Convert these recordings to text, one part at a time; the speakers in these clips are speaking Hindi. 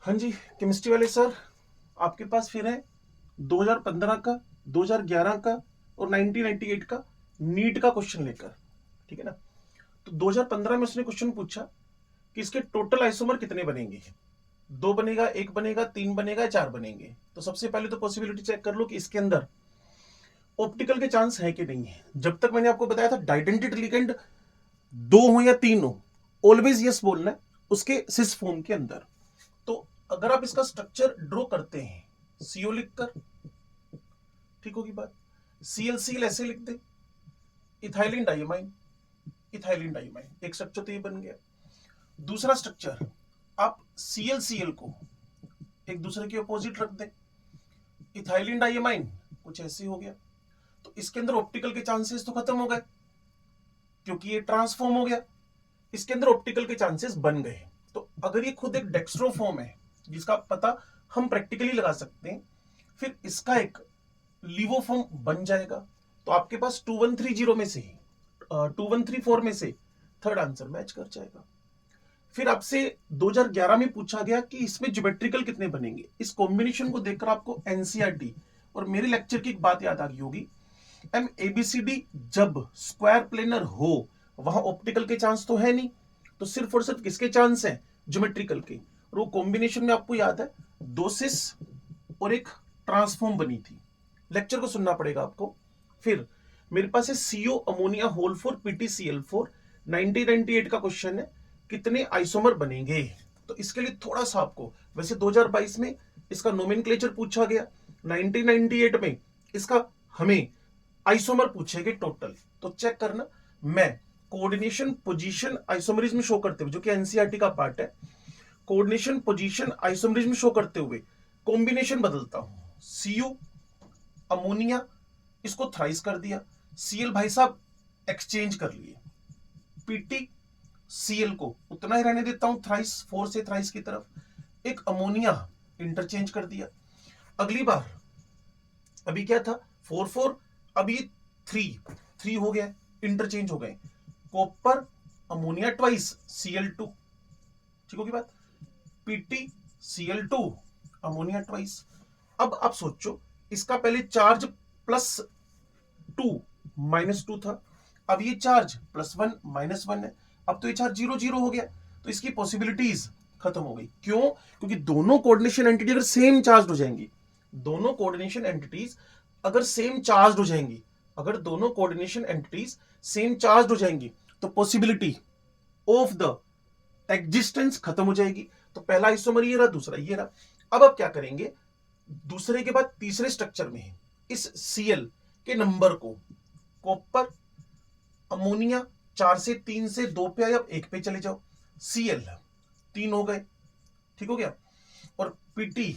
हाँ जी, केमिस्ट्री वाले सर, आपके पास फिर है 2015 का, 2011 का और 1998 का नीट का क्वेश्चन लेकर। ठीक है ना। तो 2015 में उसने क्वेश्चन पूछा कि इसके टोटल आइसोमर कितने बनेंगे। दो बनेगा, एक बनेगा, तीन बनेगा, चार बनेंगे। तो सबसे पहले तो पॉसिबिलिटी चेक कर लो कि इसके अंदर ऑप्टिकल के चांस है कि नहीं है। जब तक मैंने आपको बताया था डाइडेंटिटी लिगेंड दो हो या तीन हो, ऑलवेज यस बोलना है उसके सिस फॉर्म के अंदर। तो अगर आप इसका स्ट्रक्चर ड्रॉ करते हैं सीओ लिखकर, ठीक होगी बात। सीएल सीएल ऐसे लिख दे, इथाइलिन डाइमाइन, इथाइलिन डाइमाइन, एक स्ट्रक्चर तो ये बन गया। दूसरा स्ट्रक्चर, आप सीएल सीएल को एक दूसरे के अपोजिट रख दे, इथाइलिन डाइमाइन, कुछ ऐसे हो गया। तो इसके अंदर ऑप्टिकल के चांसेस तो खत्म हो गए क्योंकि ये ट्रांसफॉर्म हो गया। इसके अंदर ऑप्टिकल के चांसेस बन गए। तो अगर ये खुद एक डेक्स्ट्रोफॉर्म है जिसका पता हम प्रैक्टिकली लगा सकते हैं, फिर इसका एक लिवोफॉर्म बन जाएगा। तो आपके पास 2130 में से 2134 में से थर्ड आंसर मैच कर जाएगा। फिर आपसे 2011 में पूछा गया कि इसमें ज्योमेट्रिकल कितने बनेंगे। इस कॉम्बिनेशन को देखकर आपको एनसीईआरटी और मेरे लेक्चर की एक बात याद आ गई होगी, एम एबीसीडी जब स्क्वायर प्लेनर हो वहां ऑप्टिकल के चांस तो है नहीं, तो सिर्फ और सिर्फ किसके चांस हैं, ज्योमेट्रिकल के। और वो कॉम्बिनेशन में आपको याद है दो सिस और एक ट्रांसफॉर्म बनी थी। लेक्चर को सुनना पड़ेगा आपको। फिर मेरे पास है सीओ अमोनिया होल फोर पीटीसीएल4, 1998 का क्वेश्चन है, कितने आइसोमर बनेंगे। तो इसके लिए थोड़ा सा आपको, वैसे 2022 में इसका नोमेनक्लेचर पूछा गया, 1998 में इसका हमें आइसोमर पूछेंगे टोटल। तो चेक करना, मैं कोऑर्डिनेशन पोजीशन आइसोमरिज्म शो करते हुए, जो कि एनसीईआरटी का पार्ट है, कोऑर्डिनेशन पोजीशन आइसोमरिज्म शो करते हुए कॉम्बिनेशन बदलता हूं। सीयू अमोनिया, इसको थ्राइस कर दिया, सीएल भाई साहब एक्सचेंज कर लिए, पीटी सीएल को उतना ही रहने देता हूं, थ्राइस, फोर से थ्राइस की तरफ, एक अमोनिया इंटरचेंज कर दिया। अगली बार अभी क्या था, फोर फोर, अभी थ्री थ्री हो गया, इंटरचेंज हो गए, कॉपर अमोनिया ट्वाइस सीएल2, ठीक होगी बात, पीटी सीएल2 अमोनिया ट्वाइस। अब आप सोचो, इसका पहले चार्ज +2 -2 था, अब ये चार्ज +1 -1 है, अब तो ये चार्ज 0 0 हो गया। तो इसकी पॉसिबिलिटीज खत्म हो गई। क्यों? क्योंकि दोनों कोऑर्डिनेशन एंटिटी अगर सेम चार्ज हो जाएंगी, दोनों कोऑर्डिनेशन एंटिटीज अगर सेम चार्ज हो जाएंगी, अगर दोनों कोऑर्डिनेशन एंटिटीज सेम चार्ज हो जाएंगी, तो पॉसिबिलिटी ऑफ द एग्जिस्टेंस खत्म हो जाएगी। तो पहला आइसोमर ये रहा, दूसरा ये रहा। अब आप क्या करेंगे, दूसरे के बाद तीसरे स्ट्रक्चर में इस सीएल के नंबर को, कॉपर अमोनिया 4 से 3 से 2 पे आए, अब 1 पे चले जाओ, सीएल 3 हो गए, ठीक हो गया, और पीटी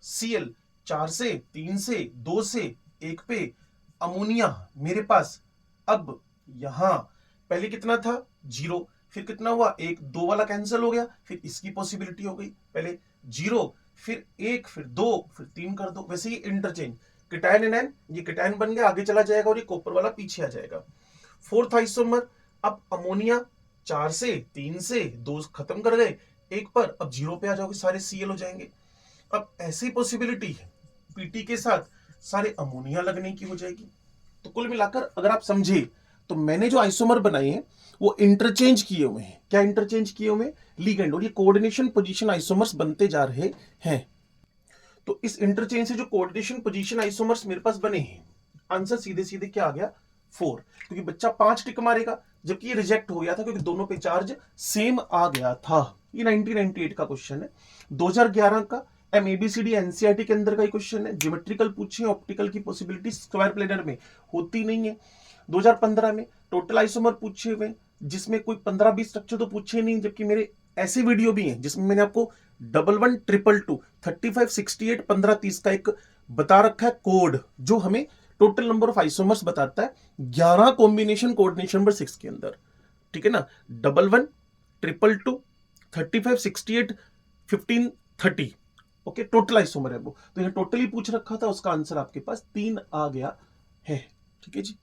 सीएल 4 से 3 से 2 से 1 पे, अमोनिया मेरे पास अब यहां पहले कितना था 0, फिर कितना हुआ 1, 2 वाला कैंसिल हो गया, फिर इसकी पॉसिबिलिटी हो गई, पहले 0 फिर 1 फिर 2 फिर 3 कर दो। वैसे ये इंटरचेंज, केटायन एनएन, ये केटायन बन गया, आगे चला जाएगा और ये कॉपर वाला पीछे आ जाएगा। फोर्थ आइसोमर, अब अमोनिया 4 से 3 से 2 खत्म कर गए, 1 पर अब 0 पे आ जाओगे, सारे सीएल हो जाएंगे। अब ऐसी पॉसिबिलिटी है पीटी के साथ सारे अमोनिया लगने की हो जाएगी। तो कुल मिलाकर अगर आप समझे, तो मैंने जो आइसोमर बनाए हैं वो इंटरचेंज किए हुए हैं। क्या इंटरचेंज किए हुए हैं? लिगेंड, और ये कोऑर्डिनेशन पोजीशन आइसोमर्स बनते जा रहे हैं। तो इस इंटरचेंज से जो कोऑर्डिनेशन पोजीशन आइसोमर्स मेरे पास बने हैं, आंसर सीधे सीधे क्या आ गया 4, क्योंकि बच्चा 5 टिक मारेगा, जबकि ये रिजेक्ट हो गया था क्योंकि दोनों पे चार्ज सेम आ गया था। ये 1998 का क्वेश्चन है। 2011 का एमएबीसीडी एनसीईआरटी के अंदर का क्वेश्चन है, ज्योमेट्रिकल पूछे, ऑप्टिकल की पॉसिबिलिटी स्क्वायर प्लेनर में होती नहीं है। 2015 में टोटल आइसोमर पूछे हुए, जिसमें कोई 15-20 स्ट्रक्चर तो पूछे नहीं, जबकि मेरे ऐसे वीडियो भी हैं जिसमें मैंने आपको 11-1-2-2, 35, 68, 15, 30 का एक बता रखा है कोड, जो हमें टोटल नंबर ऑफ आइसोमर्स बताता है 11 कॉम्बिनेशन कोऑर्डिनेशन नंबर 6 के अंदर। ठीक है ना, 11-1-2-2, 35, 68, 15, 30, ओके, टोटल आइसोमर है वो। तो यह टोटली पूछ रखा था, उसका आंसर आपके पास 3 आ गया है। ठीक है जी।